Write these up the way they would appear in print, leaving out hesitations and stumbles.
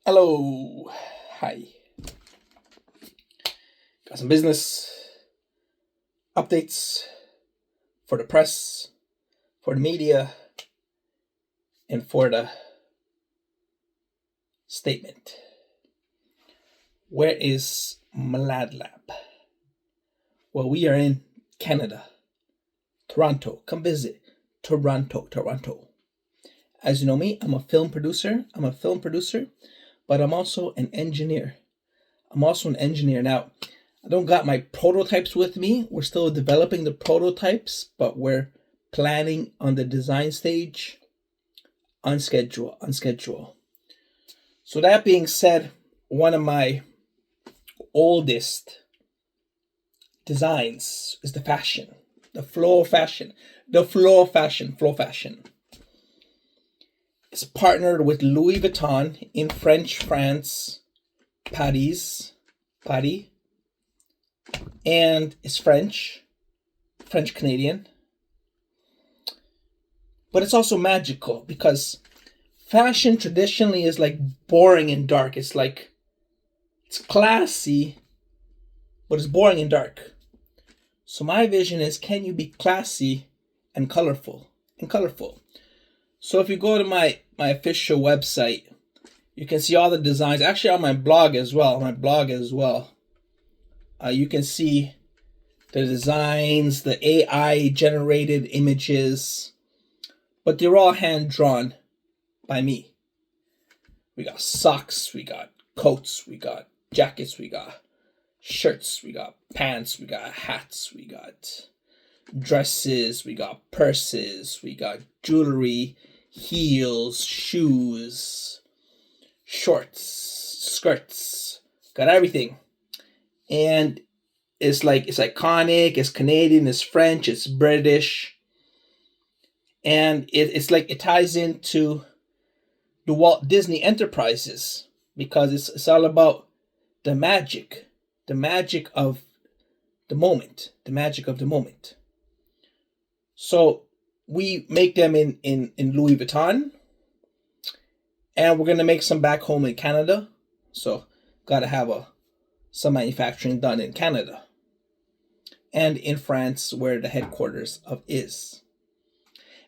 Hello. Hi. Got some business updates for the press, for the media, and for the statement. Where is MladLab? Well, we are in Canada, Toronto. Come visit Toronto. As you know me, I'm a film producer, but I'm also an engineer. Now. I don't got my prototypes with me. We're still developing the prototypes, but we're planning on the design stage on schedule. So that being said, one of my oldest designs is the flow of fashion. It's partnered with Louis Vuitton in France, Paris, and it's French Canadian. But it's also magical because fashion traditionally is like boring and dark. It's classy, but it's boring and dark. So my vision is, can you be classy and colorful? So if you go to my official website, you can see all the designs. Actually, on my blog as well. You can see the designs, the AI generated images, but they're all hand drawn by me. We got socks, we got coats, we got jackets, we got shirts, we got pants, we got hats, we got dresses, we got purses, we got jewelry, heels, shoes, shorts, skirts, got everything. And it's iconic, it's Canadian, it's French, it's British. And it ties into the Walt Disney Enterprises because it's all about the magic of the moment. So we make them in Louis Vuitton, and we're gonna make some back home in Canada. So gotta have some manufacturing done in Canada and in France, where the headquarters of is.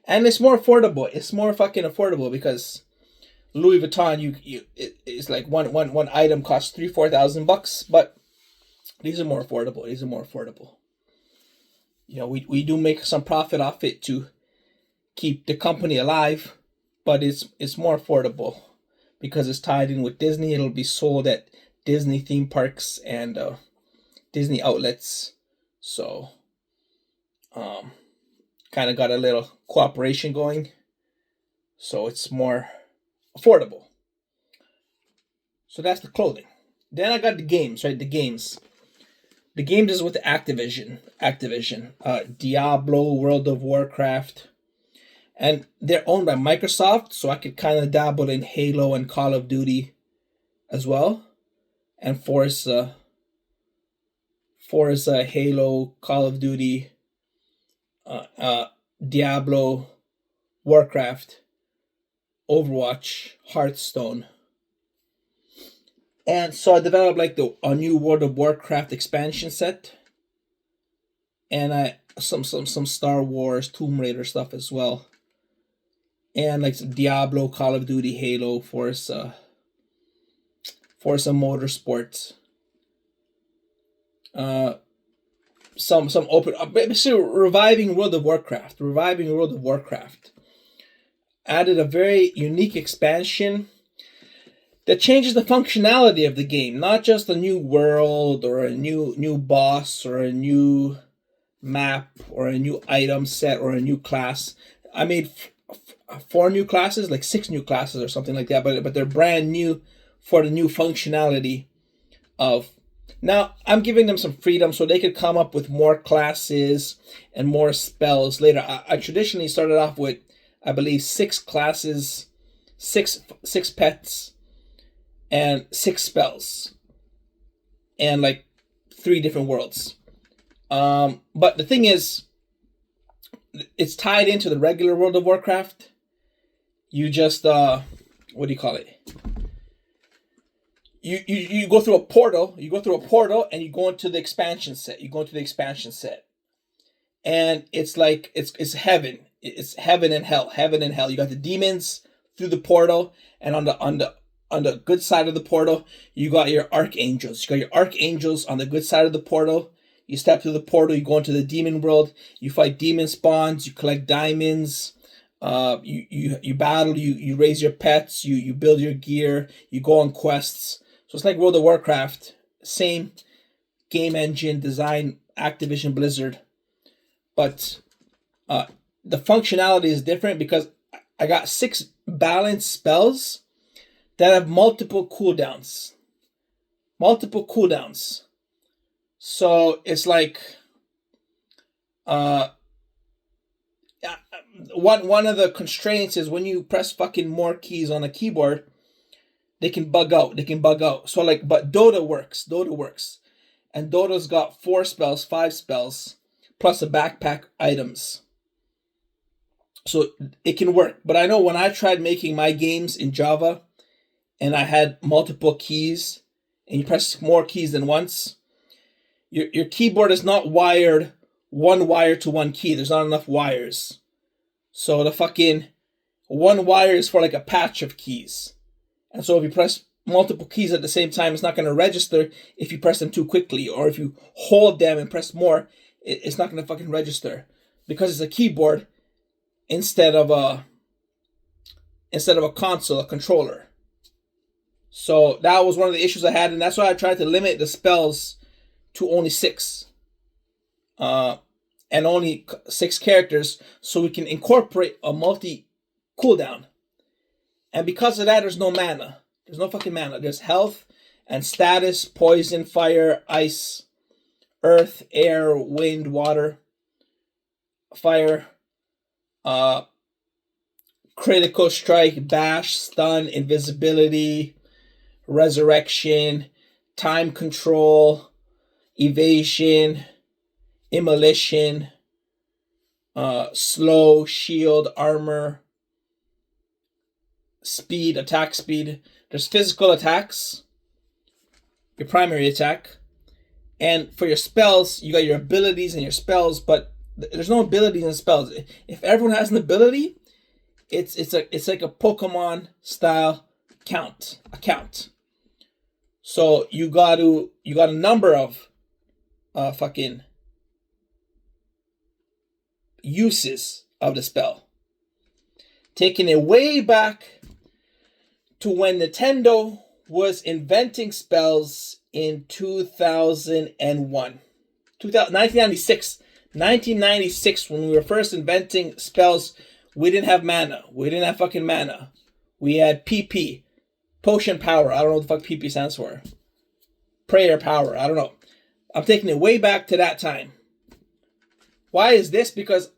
And it's more affordable. It's more fucking affordable because Louis Vuitton, it's like one item costs $3,000-4,000, but these are more affordable. You know, we do make some profit off it to keep the company alive, but it's more affordable because it's tied in with Disney. It'll be sold at Disney theme parks and Disney outlets. So, kind of got a little cooperation going. So it's more affordable. So that's the clothing. Then I got the games, right? The games is with Activision. Diablo, World of Warcraft. And they're owned by Microsoft, so I could kind of dabble in Halo and Call of Duty as well. And Forza, Halo, Call of Duty, Diablo, Warcraft, Overwatch, Hearthstone. And so I developed like a new World of Warcraft expansion set, and some Star Wars, Tomb Raider stuff as well, and like some Diablo, Call of Duty, Halo, Forza Motorsports. Some open, basically reviving World of Warcraft. Added a very unique expansion that changes the functionality of the game, not just a new world or a new boss or a new map or a new item set or a new class. I made 4 new classes, like 6 new classes or something like that, but they're brand new for the new functionality of. Now, I'm giving them some freedom so they could come up with more classes and more spells later. I traditionally started off with, I believe, 6 classes, 6 pets, and 6 spells, and like 3 different worlds. But the thing is, it's tied into the regular World of Warcraft. You just what do you call it? you go through a portal. You go through a portal and you go into the expansion set. And it's like it's heaven. It's heaven and hell. Heaven and hell. You got the demons through the portal, and on the good side of the portal, you got your archangels. You got your archangels on the good side of the portal. You step through the portal, you go into the demon world, you fight demon spawns, you collect diamonds, you battle, you raise your pets, you build your gear, you go on quests. So it's like World of Warcraft, same game engine, design, Activision Blizzard, but the functionality is different because I got 6 balanced spells that have multiple cooldowns. So it's like one of the constraints is when you press fucking more keys on a keyboard, they can bug out. So like, but Dota works. And Dota's got 4 spells, 5 spells, plus a backpack items. So it can work. But I know when I tried making my games in Java and I had multiple keys and you press more keys than once, your keyboard is not wired one wire to one key. There's not enough wires. So the fucking one wire is for like a patch of keys. And so if you press multiple keys at the same time, it's not going to register if you press them too quickly. Or if you hold them and press more, it's not going to fucking register. Because it's a keyboard instead of a console, a controller. So that was one of the issues I had. And that's why I tried to limit the spells to only 6. And only 6 characters, so we can incorporate a multi cooldown. And because of that, there's no mana. There's no fucking mana. There's health and status, poison, fire, ice, earth, air, wind, water, fire, critical strike, bash, stun, invisibility, resurrection, time control, evasion, immolation, slow, shield, armor, speed, attack speed. There's physical attacks, your primary attack, and for your spells, you got your abilities and your spells, but there's no abilities and spells. If everyone has an ability, it's like a Pokemon style count. So you got a number of fucking uses of the spell. Taking it way back to when Nintendo was inventing spells in 2001. 1996, when we were first inventing spells, we didn't have mana. We didn't have fucking mana. We had PP, potion power. I don't know what the fuck PP stands for. Prayer power. I don't know. I'm taking it way back to that time. Why is this? Because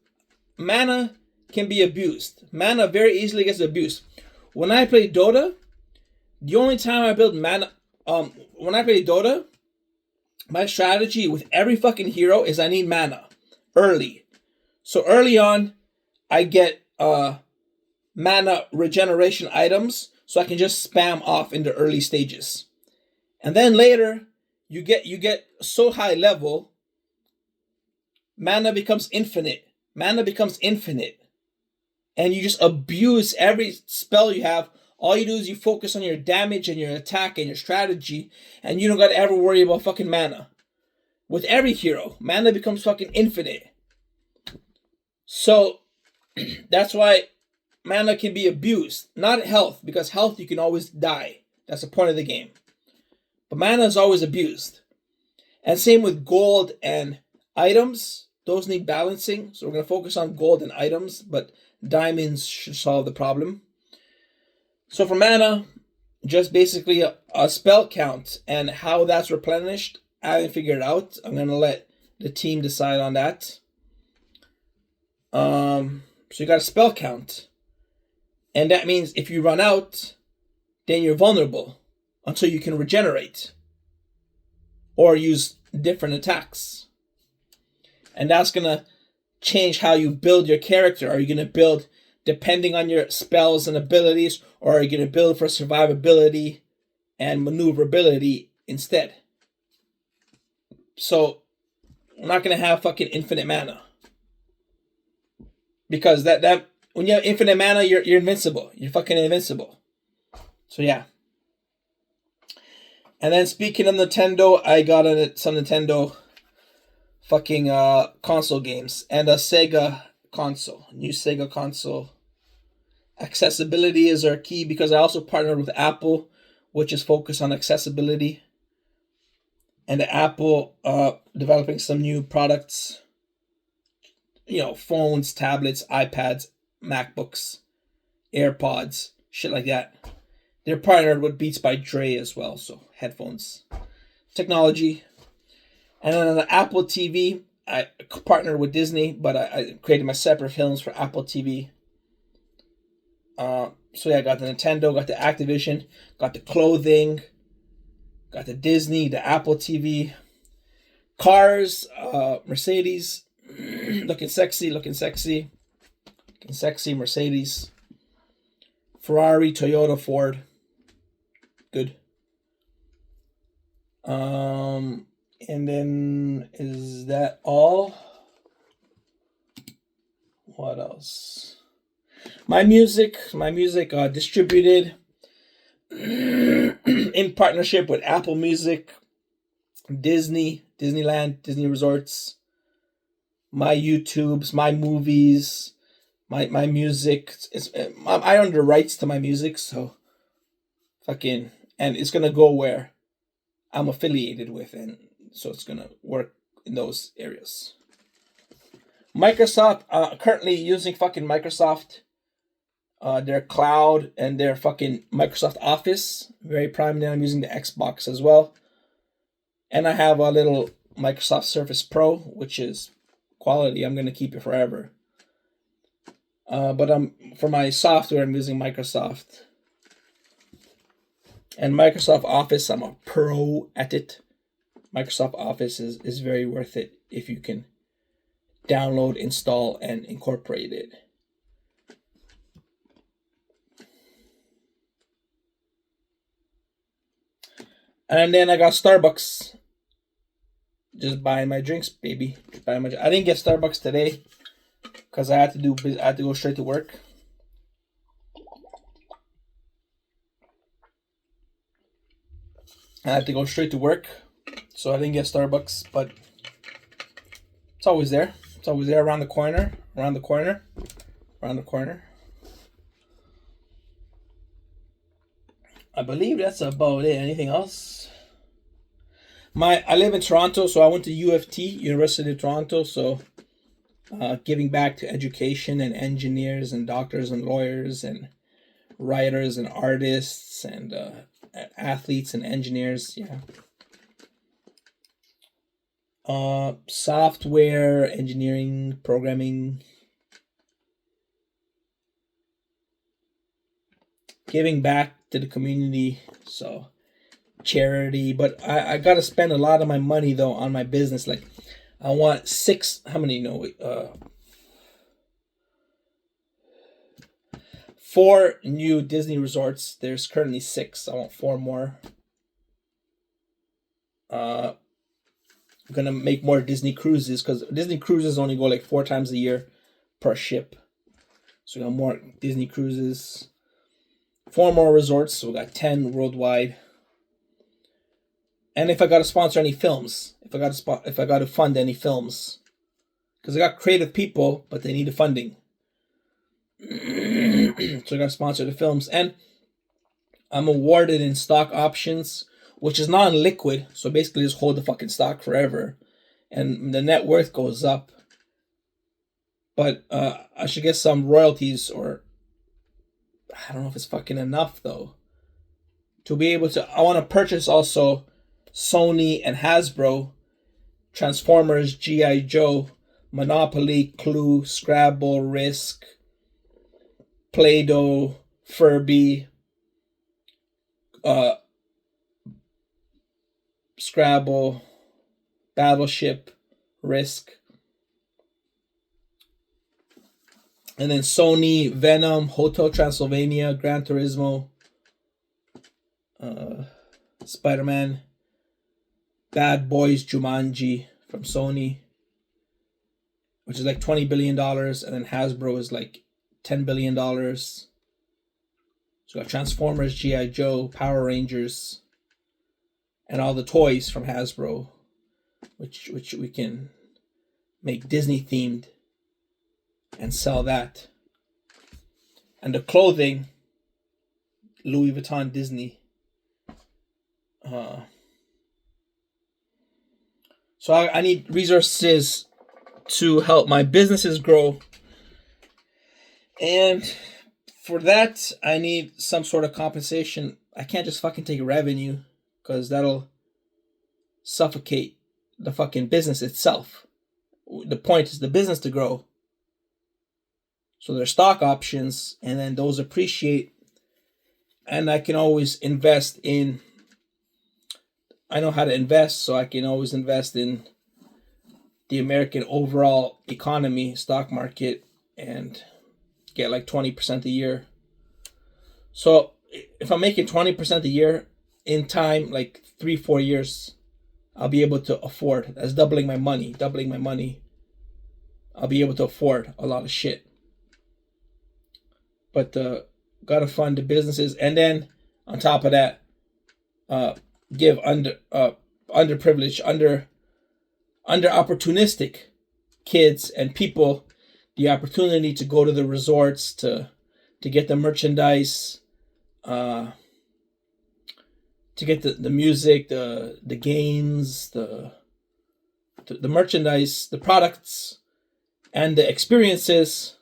mana can be abused. Mana very easily gets abused. When I play Dota, the only time I build mana, when I play Dota, my strategy with every fucking hero is I need mana early. So early on, I get mana regeneration items so I can just spam off in the early stages. And then later, you get so high level, mana becomes infinite. And you just abuse every spell you have. All you do is you focus on your damage and your attack and your strategy, and you don't got to ever worry about fucking mana. With every hero, mana becomes fucking infinite. So that's why mana can be abused. Not health, because health you can always die. That's the point of the game. But mana is always abused. And same with gold and items. Those need balancing. So we're going to focus on gold and items, but diamonds should solve the problem. So for mana, just basically a spell count and how that's replenished, I haven't figured it out. I'm going to let the team decide on that. So you got a spell count. And that means if you run out, then you're vulnerable until you can regenerate or use different attacks. And that's going to change how you build your character. Are you going to build depending on your spells and abilities, or are you going to build for survivability and maneuverability instead. So we're not gonna have fucking infinite mana. Because that when you have infinite mana, you're invincible. You're fucking invincible. So yeah. And then speaking of Nintendo, I got some Nintendo fucking console games and a Sega console, new Sega console. Accessibility is our key because I also partnered with Apple, which is focused on accessibility. And Apple developing some new products, phones, tablets, iPads, MacBooks, AirPods, shit like that. They're partnered with Beats by Dre as well, so headphones, technology. And then on the Apple TV, I partnered with Disney, but I created my separate films for Apple TV. So yeah, I got the Nintendo, got the Activision, got the clothing, got the Disney, the Apple TV, cars, Mercedes, looking sexy, Mercedes, Ferrari, Toyota, Ford, good. And then is that all? What else? My music distributed in partnership with Apple Music, Disneyland, Disney Resorts, my YouTubes, my movies, my music. I own the rights to my music, so fucking, and it's gonna go where I'm affiliated with, and so it's gonna work in those areas. Microsoft, currently using fucking Microsoft, their cloud and their fucking Microsoft Office. Very prime now. I'm using the Xbox as well. And I have a little Microsoft Surface Pro, which is quality. I'm going to keep it forever. But for my software, I'm using Microsoft. And Microsoft Office, I'm a pro at it. Microsoft Office is very worth it if you can download, install, and incorporate it. And then I got Starbucks. Just buying my drinks, baby. I didn't get Starbucks today because I had to go straight to work. So I didn't get Starbucks, but it's always there. It's always there around the corner. I believe that's about it. Anything else? I live in Toronto, so I went to UFT, University of Toronto, so giving back to education and engineers and doctors and lawyers and writers and artists and athletes and engineers, yeah. Software, engineering, programming, giving back to the community, so charity. But I gotta spend a lot of my money though on my business. Like I want 4 new Disney resorts. There's currently 6. I want 4 more. I'm gonna make more Disney cruises because Disney cruises only go like 4 times a year per ship. So we got more Disney cruises. 4 more resorts, so we got 10 worldwide. And if I gotta sponsor any films, if I gotta fund any films, because I got creative people, but they need the funding. So I gotta sponsor the films, and I'm awarded in stock options, which is non-liquid. So basically, just hold the fucking stock forever, and the net worth goes up. But I should get some royalties, or I don't know if it's fucking enough though. To be able to, I want to purchase also Sony and Hasbro, Transformers, G.I. Joe, Monopoly, Clue, Scrabble, Risk, Play-Doh, Furby, Scrabble, Battleship, Risk, and then Sony, Venom, Hotel Transylvania, Gran Turismo, Spider-Man, Bad Boys Jumanji from Sony, which is like $20 billion, and then Hasbro is like $10 billion. So we got Transformers, G.I. Joe, Power Rangers, and all the toys from Hasbro, which we can make Disney themed and sell that. And the clothing, Louis Vuitton, Disney. So I need resources to help my businesses grow. And for that, I need some sort of compensation. I can't just fucking take revenue, because that'll suffocate the fucking business itself. The point is the business to grow. So there's stock options, and then those appreciate. And I can always invest in, I know how to invest, so I can always invest in the American overall economy, stock market, and get like 20% a year. So if I'm making 20% a year in time, like 3-4 years, I'll be able to afford. That's doubling my money. I'll be able to afford a lot of shit. But gotta fund the businesses, and then on top of that, give underprivileged, under opportunistic kids and people the opportunity to go to the resorts, to get the merchandise, to get the music, the games, the merchandise, the products, and the experiences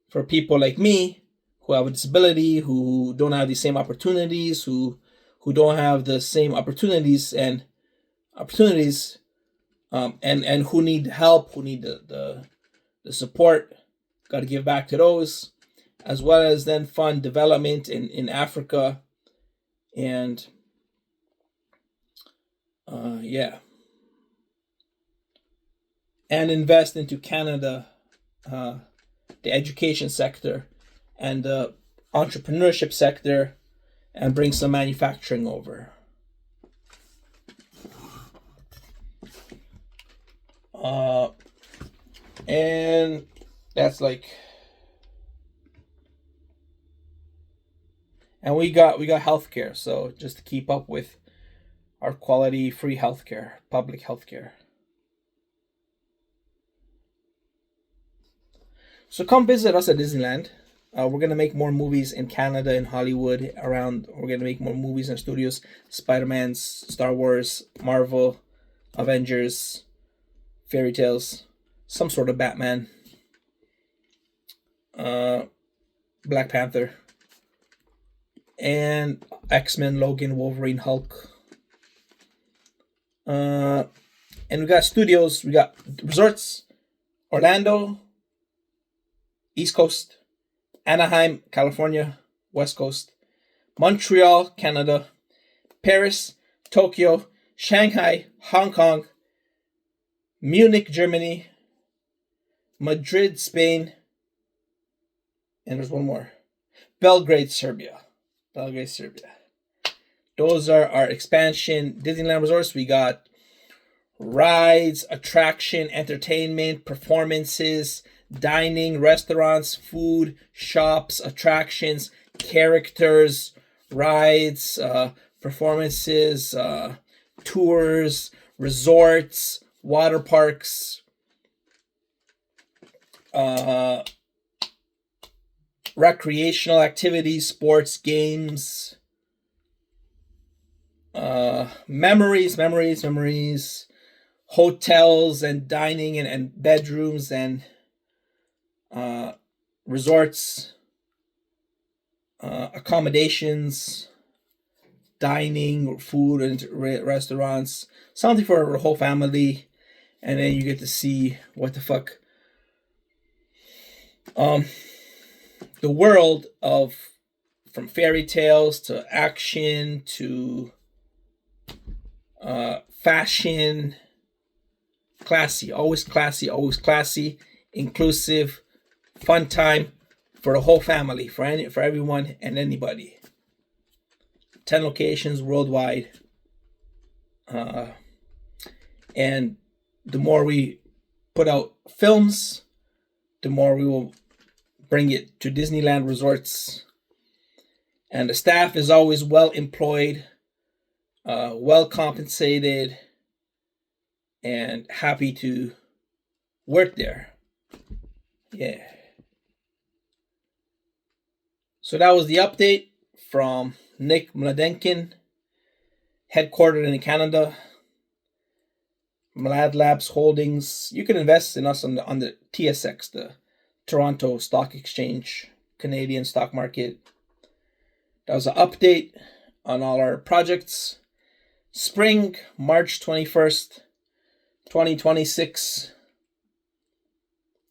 for people like me who have a disability, who don't have the same opportunities, who don't have the same opportunities and who need help, who need the support. Got to give back to those, as well as then fund development in Africa, and and invest into Canada, the education sector and the entrepreneurship sector, and bring some manufacturing over. And that's like, and we got healthcare, so just to keep up with our quality free healthcare, public healthcare. So come visit us at Disneyland. We're gonna make more movies in Canada and Hollywood around. We're gonna make more movies in studios: Spider-Man, Star Wars, Marvel, Avengers, fairy tales, some sort of Batman, Black Panther, and X-Men, Logan, Wolverine, Hulk. And we got studios, we got resorts: Orlando, East Coast; Anaheim, California, West Coast; Montreal, Canada; Paris, Tokyo, Shanghai, Hong Kong; Munich, Germany; Madrid, Spain; and there's one more: Belgrade, Serbia. Those are our expansion Disneyland resorts. We got rides, attraction, entertainment, performances, dining, restaurants, food, shops, attractions, characters, rides, performances, tours, resorts, water parks, recreational activities, sports, games, memories, hotels and dining and bedrooms and resorts, accommodations, dining, food and restaurants, something for the whole family. And then you get to see what the fuck the world of, from fairy tales to action to fashion. Always classy, inclusive, fun time for the whole family, for everyone and anybody. 10 locations worldwide. And the more we put out films, the more we will bring it to Disneyland resorts. And the staff is always well employed, well compensated, and happy to work there. Yeah. So that was the update from Nick Mladenkin, headquartered in Canada. MladLabs Holdings. You can invest in us on the TSX, the Toronto Stock Exchange, Canadian stock market. That was an update on all our projects. Spring, March 21st, 2026.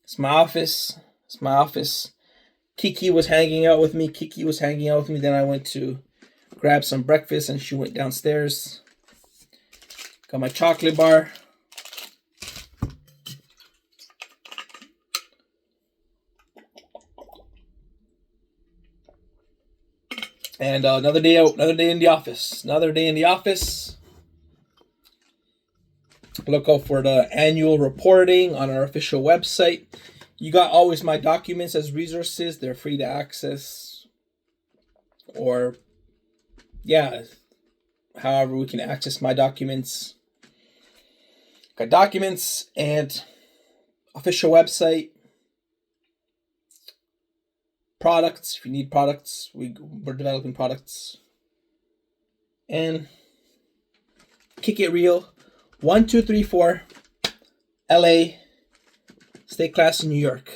It's my office. Kiki was hanging out with me. Then I went to grab some breakfast and she went downstairs. Got my chocolate bar. And another day out, another day in the office. Look out for the annual reporting on our official website. You got always my documents as resources. They're free to access. Or, yeah, however we can access my documents. Got documents and official website. Products, if you need products, we're developing products. And kick it real. 1, 2, 3, 4. LA. Stay classy, New York.